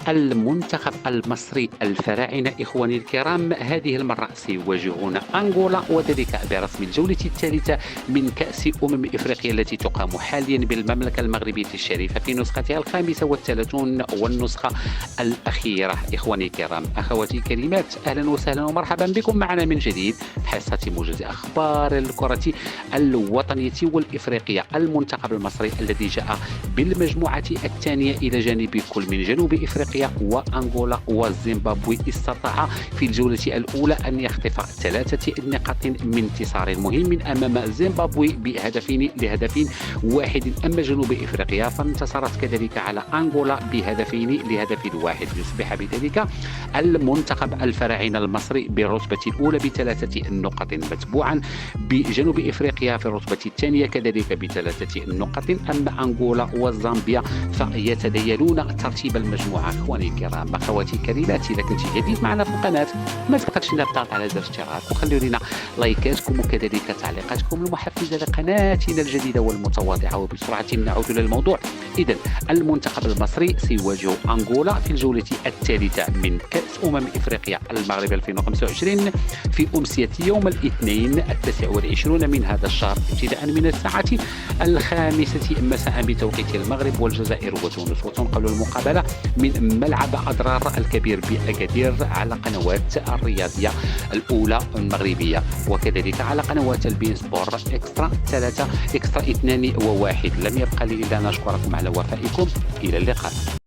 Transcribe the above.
المنتخب المصري الفراعنة إخواني الكرام هذه المرة سيواجهون أنغولا وذلك برسم الجولة الثالثة من كأس إفريقيا التي تقام حاليا بالمملكة المغربية الشريفة في نسختها 35 والنسخة الأخيرة. إخواني الكرام أخواتي الكريمات أهلا وسهلا ومرحبا بكم معنا من جديد حصة موجز أخبار الكرة الوطنية والإفريقية. المنتخب المصري الذي جاء بالمجموعة الثانية إلى جانب كل من جنوب إفريقيا وأنغولا وزيمبابوي استطاع في الجولة الأولى أن يخطف 3 نقاط من انتصار مهم أمام زيمبابوي لهدف واحد. أما جنوب إفريقيا فانتصرت كذلك على أنغولا لهدف واحد. يصبح بذلك المنتخب الفراعنة المصري بالرتبة الأولى ب3 نقاط، متبوعا بجنوب إفريقيا في الرتبة الثانية كذلك ب3 نقاط. أما أنغولا وزامبيا فيتدينون ترتيب المجموعة. اخواني الكرام اخواتي الكريمات، اذا كنت جديد معنا في القناه ما تنساش تضغط على زر الاشتراك وخلوا لنا لايكاتكم وكذلك تعليقاتكم المحفزه لقناتنا الجديده والمتواضعه. وبسرعه نعود الى الموضوع. اذا المنتخب المصري سيواجه انغولا في الجوله الثالثه من كاس افريقيا المغرب 2025 في امسيه يوم الاثنين 29 من هذا الشهر ابتداء من الساعه 5 مساء بتوقيت المغرب والجزائر وتونس. وتنقل المقابله من ملعب أضرار الكبير بأكادير على قنوات الرياضية الأولى المغربية وكذلك على قنوات البين سبور إكسترا 3 إكسترا 2 و1. لم يبقى لي إلا أن أشكركم على وفائكم. إلى اللقاء.